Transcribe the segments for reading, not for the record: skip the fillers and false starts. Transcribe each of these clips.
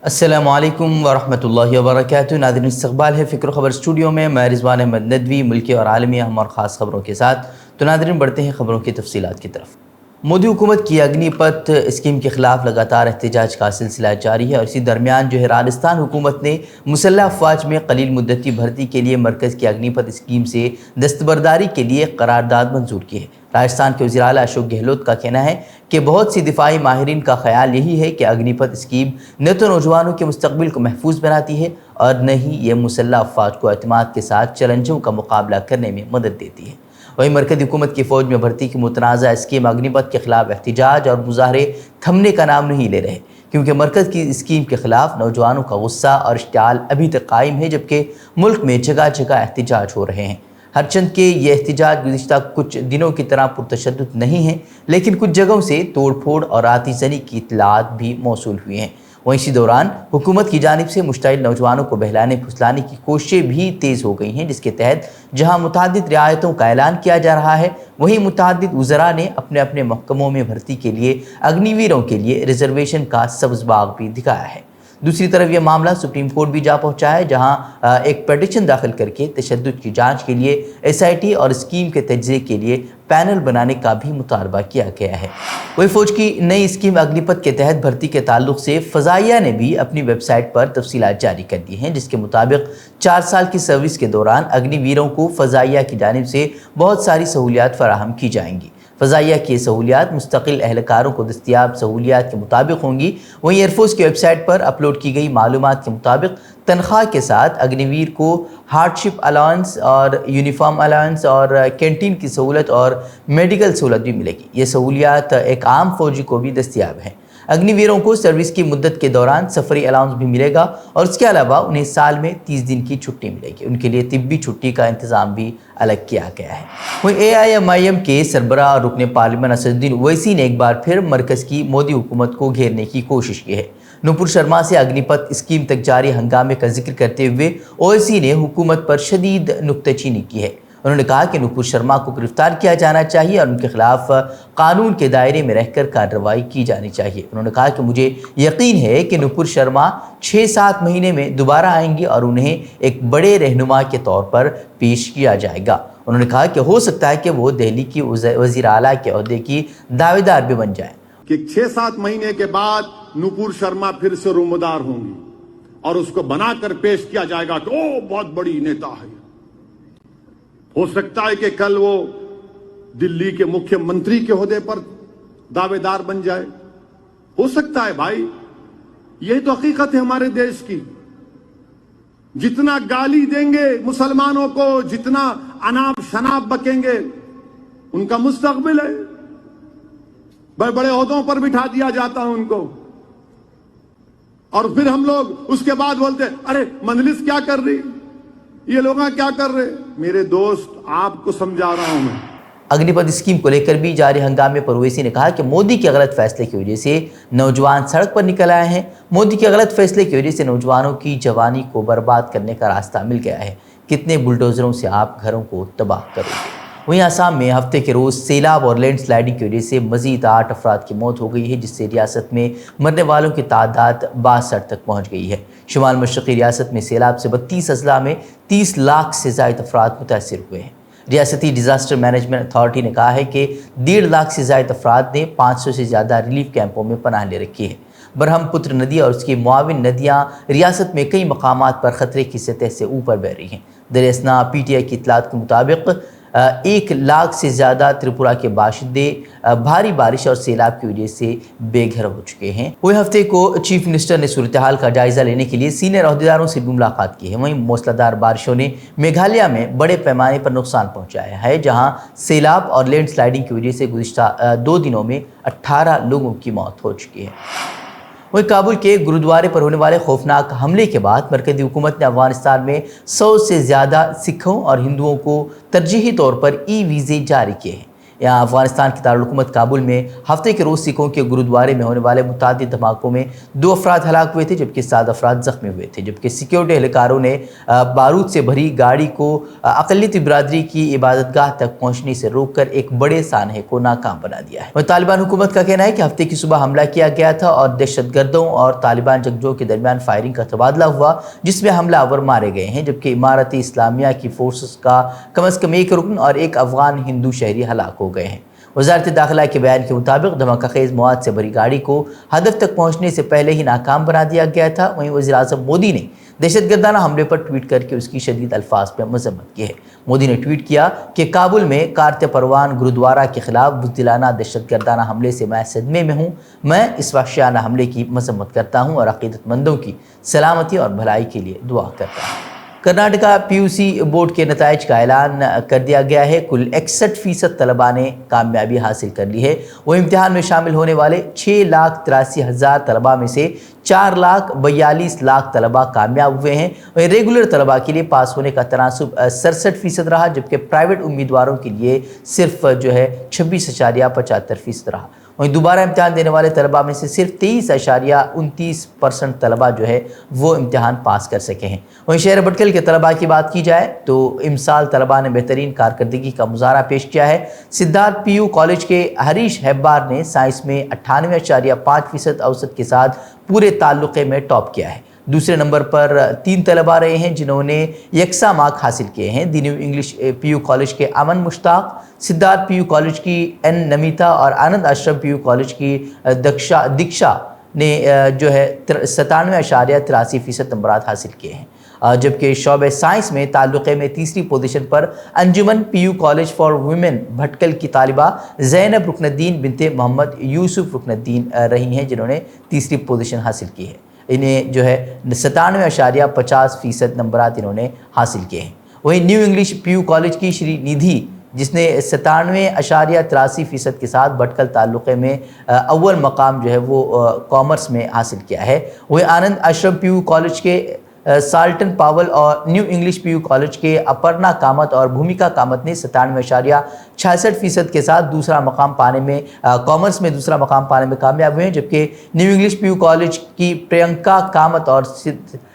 السلام علیکم ورحمۃ اللہ وبرکاتہ۔ ناظرین، استقبال ہے فکر و خبر اسٹوڈیو میں، میں رضوان احمد ندوی، ملکی اور عالمی اہم اور خاص خبروں کے ساتھ۔ تو ناظرین، بڑھتے ہیں خبروں کی تفصیلات کی طرف۔ مودی حکومت کی اگنی پتھ اسکیم کے خلاف لگاتار احتجاج کا سلسلہ جاری ہے، اور اسی درمیان راجستھان حکومت نے مسلح افواج میں قلیل مدتی بھرتی کے لیے مرکز کی اگنی پتھ اسکیم سے دستبرداری کے لیے قرارداد منظور کی ہے۔ راجستھان کے وزیر اعلیٰ اشوک گہلوت کا کہنا ہے کہ بہت سی دفاعی ماہرین کا خیال یہی ہے کہ اگنی پتھ اسکیم نہ تو نوجوانوں کے مستقبل کو محفوظ بناتی ہے اور نہ ہی یہ مسلح افواج کو اعتماد کے ساتھ چیلنجوں کا مقابلہ کرنے میں مدد دیتی ہے۔ وہیں مرکزی حکومت کی فوج میں بھرتی کی متنازع اسکیم اگنی پتھ کے خلاف احتجاج اور مظاہرے تھمنے کا نام نہیں لے رہے، کیونکہ مرکز کی اسکیم کے خلاف نوجوانوں کا غصہ اور اشتعال ابھی تک قائم ہے، جبکہ ملک میں جگہ جگہ احتجاج ہو رہے ہیں۔ ہرچند کہ یہ احتجاج گزشتہ کچھ دنوں کی طرح پرتشدد نہیں ہیں، لیکن کچھ جگہوں سے توڑ پھوڑ اور آتش زنی کی اطلاعات بھی موصول ہوئی ہیں۔ وہیں اسی دوران حکومت کی جانب سے مشتعل نوجوانوں کو بہلانے پھسلانے کی کوششیں بھی تیز ہو گئی ہیں، جس کے تحت جہاں متعدد رعایتوں کا اعلان کیا جا رہا ہے، وہیں متعدد وزراء نے اپنے اپنے محکموں میں بھرتی کے لیے اگنی ویروں کے لیے ریزرویشن کا سبز باغ بھی دکھایا ہے۔ دوسری طرف یہ معاملہ سپریم کورٹ بھی جا پہنچا ہے، جہاں ایک پیٹیشن داخل کر کے تشدد کی جانچ کے لیے SIT اور اسکیم کے تجزیے کے لیے پینل بنانے کا بھی مطالبہ کیا گیا ہے۔ وہی فوج کی نئی اسکیم اگنی پتھ کے تحت بھرتی کے تعلق سے فضائیہ نے بھی اپنی ویب سائٹ پر تفصیلات جاری کر دی ہیں، جس کے مطابق 4 سال کی سروس کے دوران اگنی ویروں کو فضائیہ کی جانب سے بہت ساری سہولیات فراہم کی جائیں گی۔ فضائیہ کی سہولیات مستقل اہلکاروں کو دستیاب سہولیات کے مطابق ہوں گی۔ وہیں ایئر فورس کی ویب سائٹ پر اپلوڈ کی گئی معلومات کے مطابق تنخواہ کے ساتھ اگنی ویر کو ہارڈشپ الاؤنس اور یونیفارم الاؤنس اور کینٹین کی سہولت اور میڈیکل سہولت بھی ملے گی۔ یہ سہولیات ایک عام فوجی کو بھی دستیاب ہیں۔ اگنی ویروں کو سروس کی مدت کے دوران سفری الاؤنس بھی ملے گا، اور اس کے علاوہ انہیں سال میں 30 دن کی چھٹی ملے گی۔ ان کے لیے طبی چھٹی کا انتظام بھی الگ کیا گیا ہے۔ وہیں AIMIM کے سربراہ اور رکن پارلیمنٹ اسد الدین اویسی نے ایک بار پھر مرکز کی مودی حکومت کو گھیرنے کی کوشش کی ہے۔ نپور شرما سے اگنی پتھ اسکیم تک جاری ہنگامے کا ذکر کرتے ہوئے اویسی نے حکومت پر شدید نکتہ چینی کی ہے۔ انہوں نے کہا کہ نپور شرما کو گرفتار کیا جانا چاہیے اور ان کے خلاف قانون کے دائرے میں رہ کر کارروائی کی جانی چاہیے۔ انہوں نے کہا کہ مجھے یقین ہے کہ نپور شرما 6-7 مہینے میں دوبارہ آئیں گے اور انہیں ایک بڑے رہنما کے طور پر پیش کیا جائے گا۔ انہوں نے کہا کہ ہو سکتا ہے کہ وہ دہلی کی وزیر اعلیٰ کے عہدے کی دعوے دار بھی بن جائیں۔ کہ 6-7 مہینے کے بعد نپور شرما پھر سے رومدار ہوں گی اور اس کو بنا کر پیش کیا جائے گا کہ وہ بہت بڑی نیتا ہے۔ ہو سکتا ہے کہ کل وہ دلی کے مکھیہ منتری کے عہدے پر دعوے دار بن جائے، ہو سکتا ہے بھائی، یہ تو حقیقت ہے ہمارے دیش کی۔ جتنا گالی دیں گے مسلمانوں کو، جتنا اناپ شناپ بکیں گے، ان کا مستقبل ہے۔ بڑے بڑے عہدوں پر بٹھا دیا جاتا ہے ان کو، اور پھر ہم لوگ اس کے بعد بولتے ارے مجلس کیا کر رہی، یہ لوگ کیا کر رہے۔ میرے دوست، آپ کو سمجھا رہا ہوں میں۔ اگنی پتھ اسکیم کو لے کر بھی جاری ہنگامے پر اویسی نے کہا کہ مودی کے غلط فیصلے کی وجہ سے نوجوان سڑک پر نکل آئے ہیں۔ مودی کے غلط فیصلے کی وجہ سے نوجوانوں کی جوانی کو برباد کرنے کا راستہ مل گیا ہے۔ کتنے بلڈوزروں سے آپ گھروں کو تباہ کرو گے۔ وہیں آسام میں ہفتے کے روز سیلاب اور لینڈ سلائیڈنگ کی وجہ سے مزید 8 افراد کی موت ہو گئی ہے، جس سے ریاست میں مرنے والوں کی تعداد 62 تک پہنچ گئی ہے۔ شمال مشرقی ریاست میں سیلاب سے 32 اضلاع میں 30 لاکھ سے زائد افراد متاثر ہوئے ہیں۔ ریاستی ڈیزاسٹر مینجمنٹ اتھارٹی نے کہا ہے کہ 1.5 لاکھ سے زائد افراد نے 500 سے زیادہ ریلیف کیمپوں میں پناہ لے رکھی ہے۔ برہم پتر ندی اور اس کی معاون ندیاں ریاست میں کئی مقامات پر خطرے کی سطح سے اوپر بہہ رہی ہیں۔ در اثنا PTI کی اطلاعات کے مطابق 1 لاکھ سے زیادہ تریپورہ کے باشندے بھاری بارش اور سیلاب کی وجہ سے بے گھر ہو چکے ہیں۔ وہی ہفتے کو چیف منسٹر نے صورتحال کا جائزہ لینے کے لیے سینئر عہدیداروں سے بھی ملاقات کی ہے۔ وہیں موسلادھار بارشوں نے میگھالیہ میں بڑے پیمانے پر نقصان پہنچایا ہے، جہاں سیلاب اور لینڈ سلائیڈنگ کی وجہ سے گزشتہ 2 دنوں میں 18 لوگوں کی موت ہو چکی ہے۔ وہیں کابل کے گرودوارے پر ہونے والے خوفناک حملے کے بعد مرکزی حکومت نے افغانستان میں 100 سے زیادہ سکھوں اور ہندوؤں کو ترجیحی طور پر ویزے جاری کیے ہیں۔ یہاں افغانستان کی دارالحکومت کابل میں ہفتے کے روز سکھوں کے گرودوارے میں ہونے والے متعدد دھماکوں میں 2 افراد ہلاک ہوئے تھے جبکہ 7 افراد زخمی ہوئے تھے، جبکہ سیکیورٹی اہلکاروں نے بارود سے بھری گاڑی کو اقلیتی برادری کی عبادت گاہ تک پہنچنے سے روک کر ایک بڑے سانحے کو ناکام بنا دیا ہے۔ اور طالبان حکومت کا کہنا ہے کہ ہفتے کی صبح حملہ کیا گیا تھا اور دہشت گردوں اور طالبان جنگجوؤں کے درمیان فائرنگ کا تبادلہ ہوا جس میں حملہ آور مارے گئے ہیں، جبکہ امارت اسلامیہ کی فورسز کا کم از کم 1 رکن اور 1 افغان ہندو شہری ہلاک ہو گئے ہیں۔ وزارت داخلہ کے بیان کے مطابق دھماکہ خیز مواد سے بھری گاڑی کو ہدف تک پہنچنے سے پہلے ہی ناکام بنا دیا گیا تھا۔ وہیں وزیر اعظم مودی نے دہشت گردانہ حملے پر ٹویٹ کر کے اس کی شدید الفاظ میں مذمت کی ہے۔ مودی نے ٹویٹ کیا کہ کابل میں کارت پروان گرودوارہ کے خلاف بزدلانہ دہشت گردانہ حملے سے میں صدمے میں ہوں۔ میں اس وحشیانہ حملے کی مذمت کرتا ہوں اور عقیدت مندوں کی سلامتی اور بھلائی کے لیے دعا کرتا ہوں۔ کرناٹکا پی یو سی بورڈ کے نتائج کا اعلان کر دیا گیا ہے۔ کل 61% طلباء نے کامیابی حاصل کر لی ہے۔ وہ امتحان میں شامل ہونے والے 6,83,000 طلباء میں سے 4,42,00,000 طلباء کامیاب ہوئے ہیں۔ وہیں ریگولر طلباء کے لیے پاس ہونے کا تناسب 67% رہا، جبکہ پرائیویٹ امیدواروں کے لیے صرف 26.75% رہا۔ وہیں دوبارہ امتحان دینے والے طلباء میں سے صرف 23.29% طلباء وہ امتحان پاس کر سکے ہیں۔ وہیں شہر بٹکل کے طلباء کی بات کی جائے تو امسال طلباء نے بہترین کارکردگی کا مظاہرہ پیش کیا ہے۔ سدھارتھ پی یو کالج کے ہریش ہیبار نے سائنس میں 98.5% اوسط کے ساتھ پورے تعلقے میں ٹاپ کیا ہے۔ دوسرے نمبر پر 3 طلباء رہے ہیں جنہوں نے یکساں مارک حاصل کیے ہیں۔ The new English PU you کالج کے امن مشتاق، سدھارتھ پی یو کالج کی این نمیتا اور آنند آشرم پی یو کالج کی دکشا نے 97.83% نمبرات حاصل کیے ہیں، جبکہ شعبہ سائنس میں تعلقے میں تیسری پوزیشن پر Anjuman P you college for women Bhatkal کی طالبہ زینب رکن الدین بنت محمد یوسف رکن الدین رہی ہیں جنہوں نے تیسری پوزیشن حاصل کی ہے۔ انہیں 97.50% نمبرات انہوں نے حاصل کیے ہیں۔ وہیں نیو انگلش پی یو کالج کی شری ندھی جس نے 97.83% کے ساتھ بھٹکل تعلقے میں اول مقام وہ کامرس میں حاصل کیا ہے۔ وہیں آنند آشرم پی یو کالج کے سالٹن پاول اور نیو انگلش پی یو کالج کے اپرنا کامت اور بھومکا کامت نے 97.66% کے ساتھ دوسرا مقام پانے میں کامرس میں دوسرا مقام پانے میں کامیاب ہوئے ہیں، جبکہ نیو انگلش پی یو کالج کی پرینکا کامت اور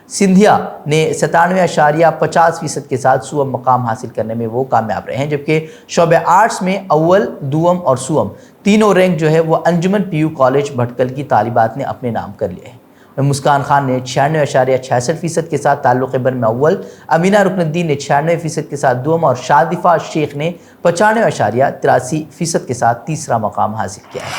سندھیا نے 97.50% کے ساتھ سوم مقام حاصل کرنے میں وہ کامیاب رہے ہیں، جبکہ شعبہ آرٹس میں اول، دوم اور سوم تینوں رینک وہ انجمن پی یو کالج بھٹکل کی طالبات نے اپنے نام کر لیے ہیں۔ مسکان خان نے 96.66% کے ساتھ تعلق بر میں اول، امینہ رکن الدین نے 96% کے ساتھ دوم اور شادفہ شیخ نے 95.83% کے ساتھ تیسرا مقام حاصل کیا ہے۔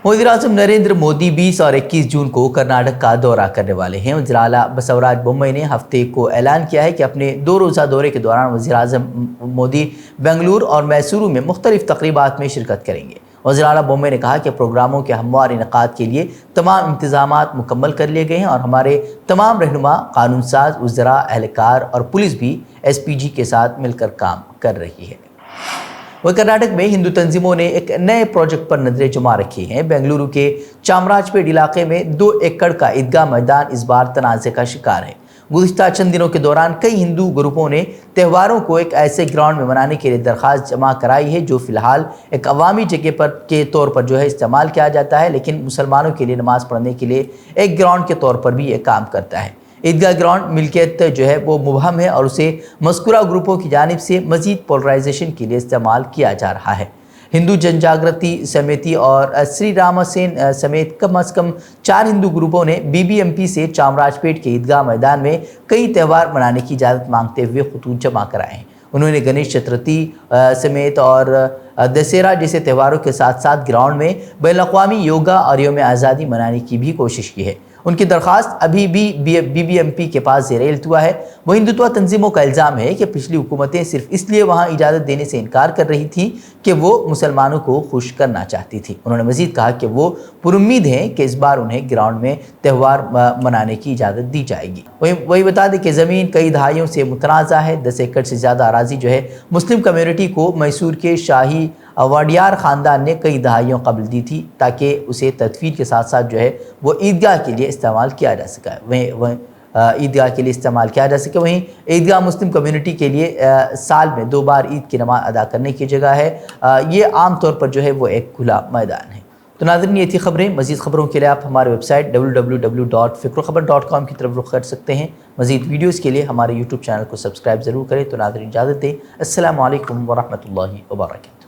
وزیر اعظم نریندر مودی 20 اور 21 جون کو کرناٹک کا دورہ کرنے والے ہیں۔ وزیر اعلیٰ بسوراج بومئی نے ہفتے کو اعلان کیا ہے کہ اپنے 2 روزہ دورے کے دوران وزیر اعظم مودی بنگلور اور میسورو میں مختلف تقریبات میں شرکت کریں گے۔ وزیر اعلیٰ بومئی نے کہا کہ پروگراموں کے ہموار انعقاد کے لیے تمام انتظامات مکمل کر لیے گئے ہیں اور ہمارے تمام رہنما، قانون ساز، وزراء، اہلکار اور پولیس بھی ایس پی جی کے ساتھ مل کر کام کر رہی ہے۔ وہ کرناٹک میں ہندو تنظیموں نے ایک نئے پروجیکٹ پر نظریں جما رکھی ہیں۔ بنگلورو کے چامراج پیٹ علاقے میں 2 ایکڑ کا عیدگاہ میدان اس بار تنازع کا شکار ہے۔ گزشتہ چند دنوں کے دوران کئی ہندو گروپوں نے تہواروں کو ایک ایسے گراؤنڈ میں منانے کے لیے درخواست جمع کرائی ہے جو فی الحال ایک عوامی جگہ کے طور پر استعمال کیا جاتا ہے، لیکن مسلمانوں کے لیے نماز پڑھنے کے لیے ایک گراؤنڈ کے طور پر بھی یہ کام کرتا ہے۔ عیدگاہ گراؤنڈ ملکیت وہ مبہم ہے اور اسے مذکورہ گروپوں کی جانب سے مزید پولرائزیشن کے لیے استعمال کیا جا رہا ہے۔ ہندو جن جاگرتی سمیتی اور سری راما سین سمیت کم از کم 4 ہندو گروپوں نے بی بی ایم پی سے چامراج پیٹ کے عیدگاہ میدان میں کئی تہوار منانے کی اجازت مانگتے ہوئے خطوط جمع کرائے ہیں۔ انہوں نے گنیش چترتھی سمیت اور دسہرہ جیسے تہواروں کے ساتھ ساتھ گراؤنڈ میں بین الاقوامی یوگا اور یوم آزادی منانے کی بھی کوشش کی ہے۔ ان کی درخواست ابھی بھی بی بی ایم پی کے پاس زیر التوا ہے۔ وہ ہندوتوا تنظیموں کا الزام ہے کہ پچھلی حکومتیں صرف اس لیے وہاں اجازت دینے سے انکار کر رہی تھیں کہ وہ مسلمانوں کو خوش کرنا چاہتی تھی۔ انہوں نے مزید کہا کہ وہ پرامید ہیں کہ اس بار انہیں گراؤنڈ میں تہوار منانے کی اجازت دی جائے گی۔ وہی بتا دیں کہ زمین کئی دہائیوں سے متنازع ہے۔ 10 ایکڑ سے زیادہ اراضی مسلم کمیونٹی کو میسور کے شاہی واڈیار خاندان نے کئی دہائیوں قبل دی تھی تاکہ اسے تدفین کے ساتھ ساتھ وہ عیدگاہ کے لیے استعمال کیا جا سکا۔ عیدگاہ کے لیے استعمال کیا جا سکے۔ وہیں عیدگاہ مسلم کمیونٹی کے لیے سال میں 2 بار عید کی نماز ادا کرنے کی جگہ ہے۔ یہ عام طور پر جو ہے وہ ایک کھلا میدان ہے۔ تو ناظرین یہ تھی خبریں۔ مزید خبروں کے لیے آپ ہمارے ویب سائٹ www.fikrokhabar.com کی طرف رخ کر سکتے ہیں۔ مزید ویڈیوز کے لیے ہمارے یوٹیوب چینل کو سبسکرائب ضرور کریں۔ تو ناظرین اجازت دیں، السلام علیکم ورحمۃ اللہ وبرکاتہ۔